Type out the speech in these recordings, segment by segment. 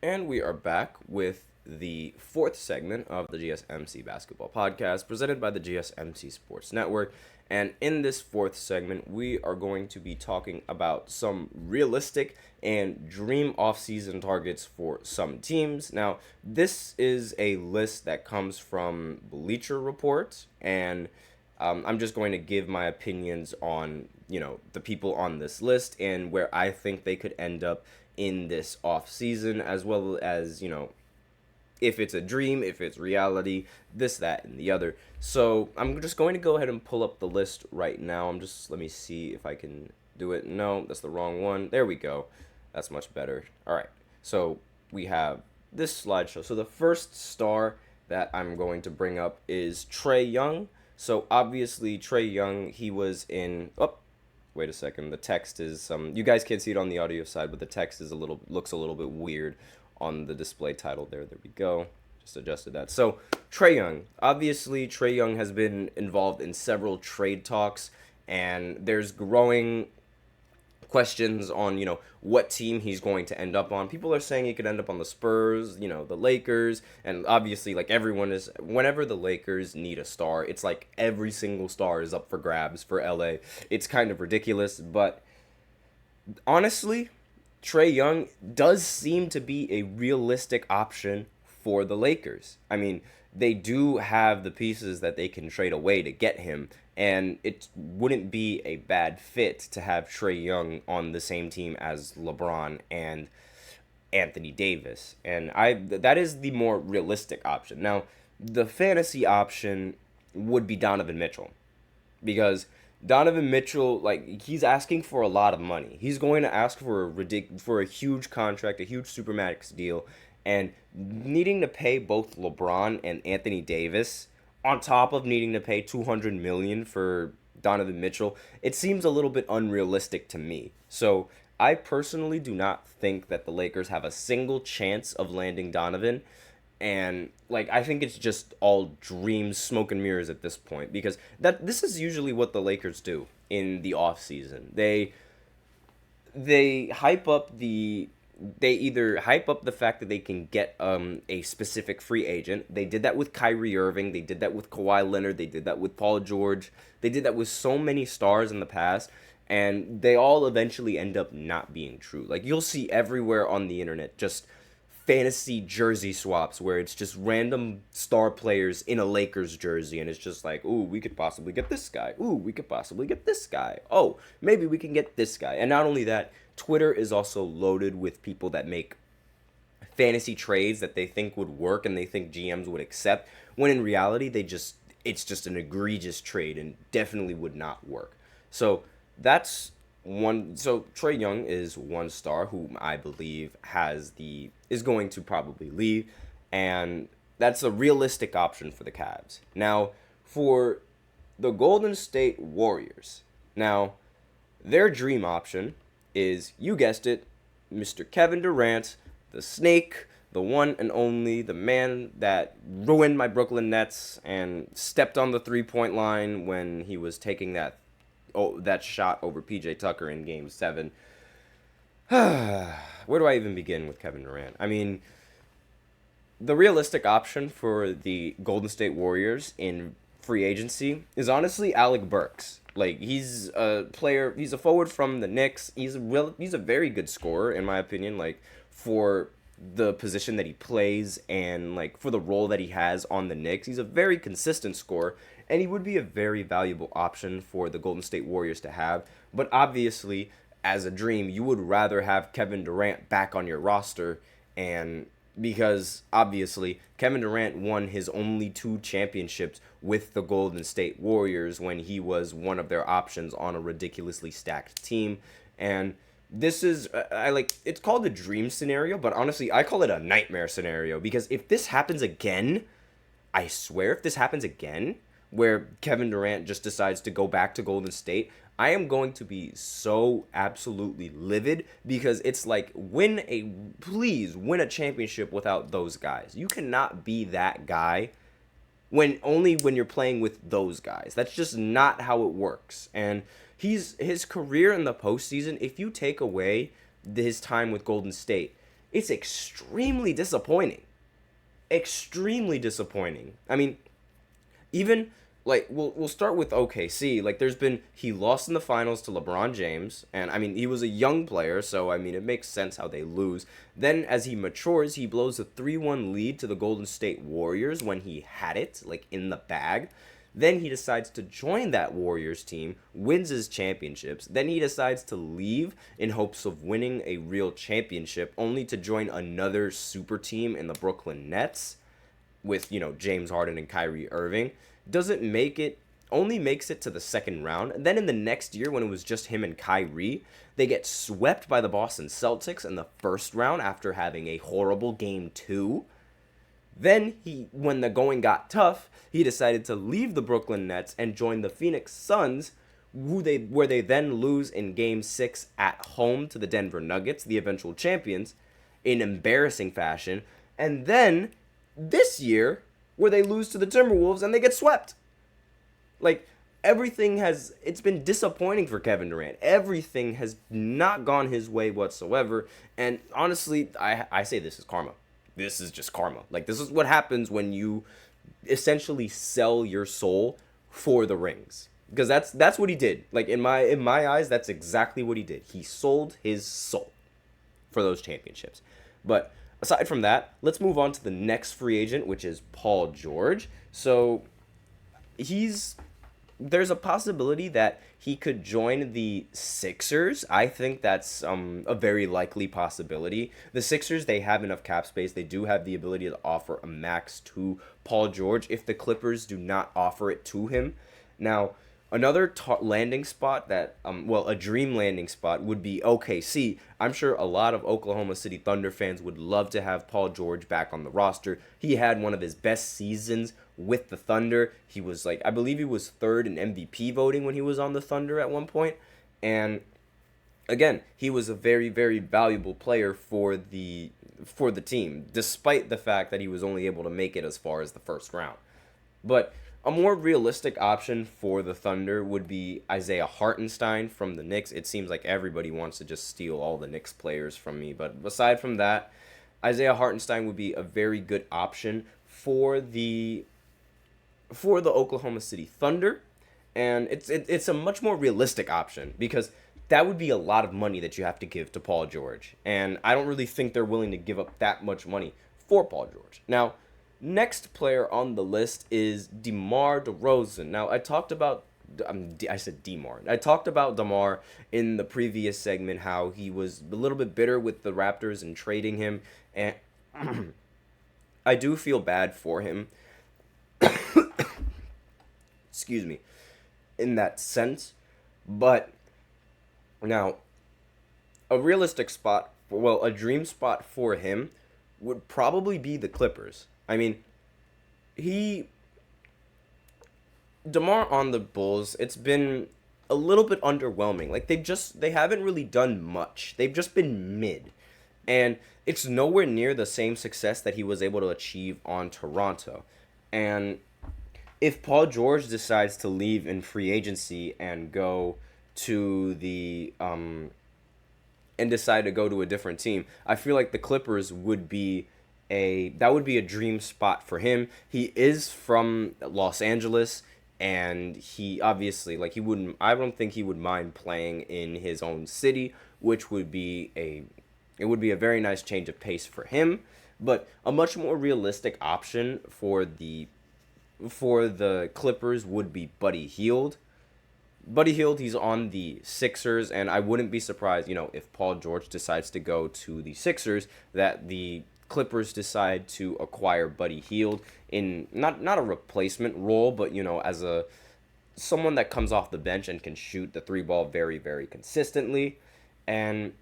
And we are back with the fourth segment of the GSMC basketball podcast presented by the GSMC Sports Network. And in this fourth segment, we are going to be talking about some realistic and dream offseason targets for some teams. Now, this is a list that comes from Bleacher Report, and I'm just going to give my opinions on, the people on this list and where I think they could end up in this off season, as well as, if it's a dream, if it's reality, this, that, and the other. So I'm just going to go ahead and pull up the list right now. Let me see if I can do it. No, that's the wrong one. There we go. That's much better. All right. So we have this slideshow. So the first star that I'm going to bring up is Trae Young. So obviously Trae Young, he was in. Oh, wait a second. The text is you guys can't see it on the audio side, but the text is looks a little bit weird on the display title there. There we go. Just adjusted that. So Trae Young, obviously Trae Young has been involved in several trade talks, and there's growing questions on, what team he's going to end up on. People are saying he could end up on the Spurs, the Lakers, and obviously, like, everyone is, whenever the Lakers need a star, it's like every single star is up for grabs for LA. It's kind of ridiculous, but honestly, Trae Young does seem to be a realistic option for the Lakers. I mean, they do have the pieces that they can trade away to get him, and it wouldn't be a bad fit to have Trae Young on the same team as LeBron and Anthony Davis. And that is the more realistic option. Now, the fantasy option would be Donovan Mitchell, because Donovan Mitchell, like, he's asking for a lot of money. He's going to ask for a huge contract, a huge supermax deal, and needing to pay both LeBron and Anthony Davis on top of needing to pay 200 million for Donovan Mitchell, it seems a little bit unrealistic to me. So, I personally do not think that the Lakers have a single chance of landing Donovan, and, like, I think it's just all dreams, smoke and mirrors at this point, because this is usually what the Lakers do in the off season. They hype up they either hype up the fact that they can get a specific free agent. They did that with Kyrie Irving, they did that with Kawhi Leonard, they did that with Paul George. They did that with so many stars in the past, and they all eventually end up not being true. Like, you'll see everywhere on the internet just fantasy jersey swaps where it's just random star players in a Lakers jersey, and it's just like, ooh, we could possibly get this guy. Ooh, we could possibly get this guy. Oh, maybe we can get this guy. And not only that, Twitter is also loaded with people that make fantasy trades that they think would work and they think GMs would accept, when in reality it's just an egregious trade and definitely would not work. So that's one. So Trae Young is one star whom I believe is going to probably leave, and that's a realistic option for the Cavs. Now, for the Golden State Warriors, now their dream option is, you guessed it, Mr. Kevin Durant, the Snake, the one and only, the man that ruined my Brooklyn Nets and stepped on the 3-point line when he was taking that shot over PJ Tucker in Game 7. Where do I even begin with Kevin Durant? I mean, the realistic option for the Golden State Warriors in free agency is honestly Alec Burks. Like, he's a player, he's a forward from the Knicks. He's a very good scorer, in my opinion, like, for the position that he plays and, like, for the role that he has on the Knicks. He's a very consistent scorer, and he would be a very valuable option for the Golden State Warriors to have. But obviously, as a dream, you would rather have Kevin Durant back on your roster, and because obviously Kevin Durant won his only 2 championships with the Golden State Warriors when he was one of their options on a ridiculously stacked team. And this is, it's called a dream scenario, but honestly I call it a nightmare scenario, because if this happens again, I swear, if this happens again, where Kevin Durant just decides to go back to Golden State, I am going to be so absolutely livid, because it's like, please win a championship without those guys. You cannot be that guy when you're playing with those guys. That's just not how it works. And his career in the postseason, if you take away his time with Golden State, it's extremely disappointing. Extremely disappointing. I mean, even like we'll start with OKC. Like he lost in the finals to LeBron James, and I mean he was a young player, so I mean it makes sense how they lose. Then as he matures, he blows a 3-1 lead to the Golden State Warriors when he had it like in the bag. Then he decides to join that Warriors team, wins his championships. Then he decides to leave in hopes of winning a real championship, only to join another super team in the Brooklyn Nets with, James Harden and Kyrie Irving. Doesn't make it, only makes it to the second round. And then in the next year, when it was just him and Kyrie, they get swept by the Boston Celtics in the first round after having a horrible game 2. Then when the going got tough, he decided to leave the Brooklyn Nets and join the Phoenix Suns, where they then lose in Game 6 at home to the Denver Nuggets, the eventual champions, in embarrassing fashion. And then this year, where they lose to the Timberwolves and they get swept. Like, it's been disappointing for Kevin Durant. Everything has not gone his way whatsoever. And honestly, I say this is karma. This is just karma. Like, this is what happens when you essentially sell your soul for the rings. Because that's what he did. Like, in my eyes, that's exactly what he did. He sold his soul for those championships. But aside from that, let's move on to the next free agent, which is Paul George. So there's a possibility that he could join the Sixers. I think that's a very likely possibility. The Sixers, they have enough cap space. They do have the ability to offer a max to Paul George if the Clippers do not offer it to him. Now, another landing spot a dream landing spot would be OKC. I'm sure a lot of Oklahoma City Thunder fans would love to have Paul George back on the roster. He had one of his best seasons with the Thunder. He was I believe he was third in MVP voting when he was on the Thunder at one point. And again, he was a very, very valuable player for the team, despite the fact that he was only able to make it as far as the first round. But a more realistic option for the Thunder would be Isaiah Hartenstein from the Knicks. It seems like everybody wants to just steal all the Knicks players from me. But aside from that, Isaiah Hartenstein would be a very good option for the Oklahoma City Thunder. And it's a much more realistic option because that would be a lot of money that you have to give to Paul George. And I don't really think they're willing to give up that much money for Paul George. Now, next player on the list is DeMar DeRozan. Now, I talked about DeMar in the previous segment, how he was a little bit bitter with the Raptors and trading him, and I do feel bad for him. Excuse me, in that sense, but now a realistic spot, a dream spot for him would probably be the Clippers. I mean, DeMar on the Bulls, it's been a little bit underwhelming. Like, they haven't really done much. They've just been mid. And it's nowhere near the same success that he was able to achieve on Toronto. And if Paul George decides to leave in free agency and go to and decide to go to a different team, I feel like the Clippers would be a dream spot for him. He is from Los Angeles, and he obviously I don't think he would mind playing in his own city, which would be a very nice change of pace for him. But a much more realistic option for the Clippers would be Buddy Hield. Buddy Hield, he's on the Sixers, and I wouldn't be surprised, if Paul George decides to go to the Sixers, that the Clippers decide to acquire Buddy Hield in not a replacement role, but as someone that comes off the bench and can shoot the three ball very, very consistently. And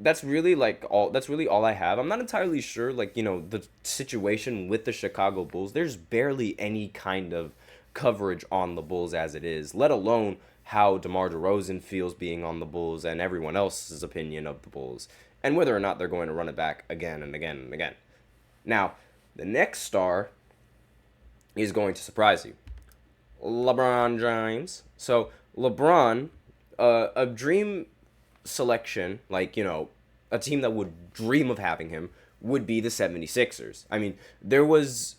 that's really all I have. I'm not entirely sure the situation with the Chicago Bulls. There's barely any kind of coverage on the Bulls as it is, let alone how DeMar DeRozan feels being on the Bulls and everyone else's opinion of the Bulls, and whether or not they're going to run it back again and again and again. Now, the next star is going to surprise you. LeBron James. So, LeBron, a dream selection, a team that would dream of having him would be the 76ers. I mean, there was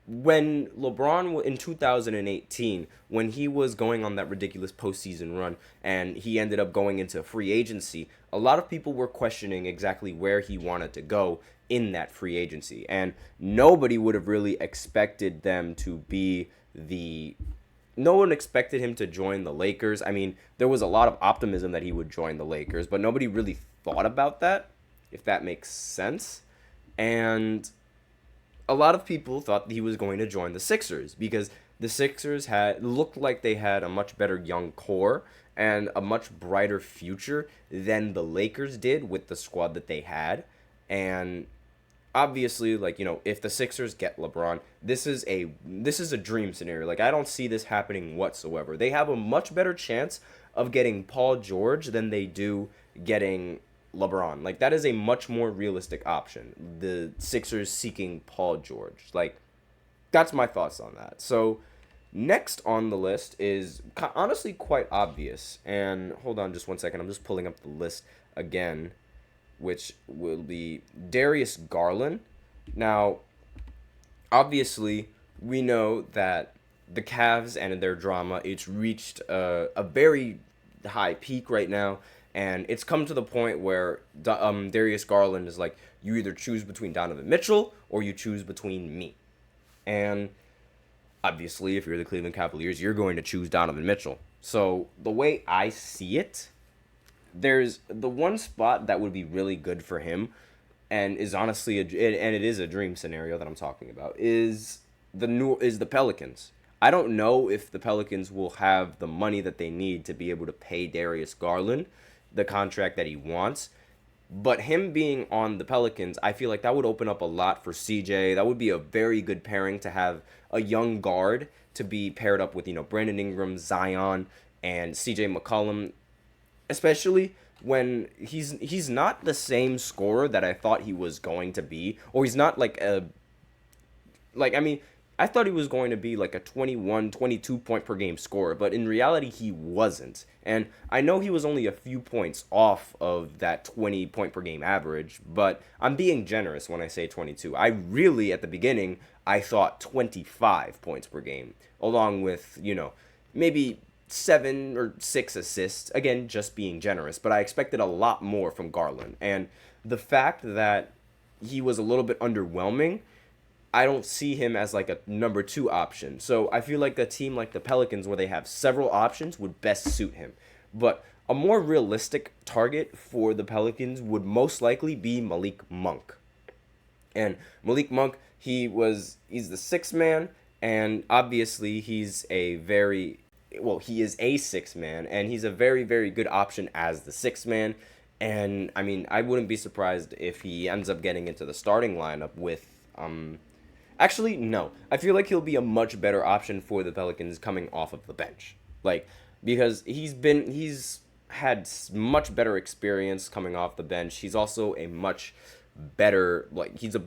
when LeBron in 2018, when he was going on that ridiculous postseason run and he ended up going into free agency, a lot of people were questioning exactly where he wanted to go in that free agency. And nobody would have really expected them to be the. No one expected him to join the Lakers. I mean, there was a lot of optimism that he would join the Lakers, but nobody really thought about that, if that makes sense. And a lot of people thought he was going to join the Sixers because the Sixers had looked like they had a much better young core and a much brighter future than the Lakers did with the squad that they had. And obviously, like, if the Sixers get LeBron, this is a dream scenario. Like, I don't see this happening whatsoever. They have a much better chance of getting Paul George than they do getting LeBron. Like, that is a much more realistic option. The Sixers seeking Paul George. Like, that's my thoughts on that. So, next on the list is honestly quite obvious. And hold on just one second. I'm just pulling up the list again, which will be Darius Garland. Now, obviously, we know that the Cavs and their drama, it's reached a very high peak right now. And it's come to the point where Darius Garland is like, you either choose between Donovan Mitchell or you choose between me. And obviously, if you're the Cleveland Cavaliers, you're going to choose Donovan Mitchell. So the way I see it, there's the one spot that would be really good for him, and is honestly and it is a dream scenario that I'm talking about, is the Pelicans. I don't know if the Pelicans will have the money that they need to be able to pay Darius Garland the contract that he wants. But him being on the Pelicans, I feel like that would open up a lot for CJ. That would be a very good pairing to have a young guard to be paired up with, Brandon Ingram, Zion, and CJ McCollum, especially when he's not the same scorer that I thought he was going to be, or he's not I thought he was going to be like a 21, 22 point per game scorer, but in reality, he wasn't. And I know he was only a few points off of that 20 point per game average, but I'm being generous when I say 22. I really, at the beginning, I thought 25 points per game, along with, maybe 7 or 6 assists. Again, just being generous, but I expected a lot more from Garland. And the fact that he was a little bit underwhelming, I don't see him as like a number 2 option. So I feel like a team like the Pelicans, where they have several options, would best suit him. But a more realistic target for the Pelicans would most likely be Malik Monk. And Malik Monk, he's the sixth man, and obviously he is a sixth man, and he's a very, very good option as the sixth man. And I mean, I wouldn't be surprised if he ends up getting into the starting lineup with Actually, no. I feel like he'll be a much better option for the Pelicans coming off of the bench. Like, because he's had much better experience coming off the bench. He's also a much better,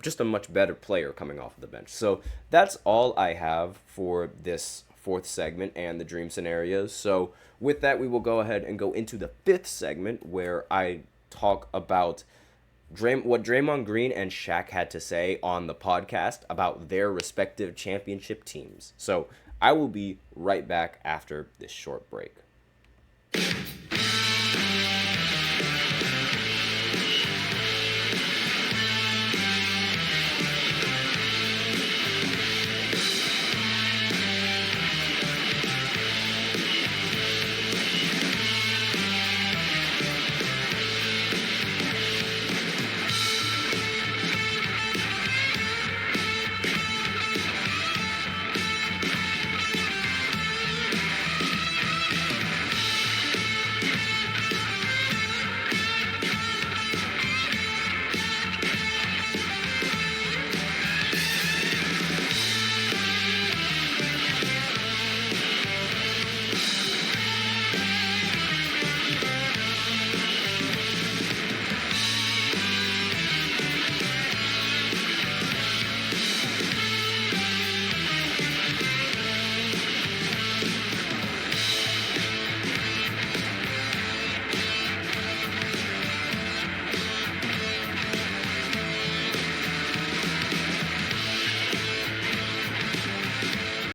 just a much better player coming off of the bench. So that's all I have for this fourth segment and the dream scenarios. So with that, we will go ahead and go into the fifth segment, where I talk about what Draymond Green and Shaq had to say on the podcast about their respective championship teams. So I will be right back after this short break.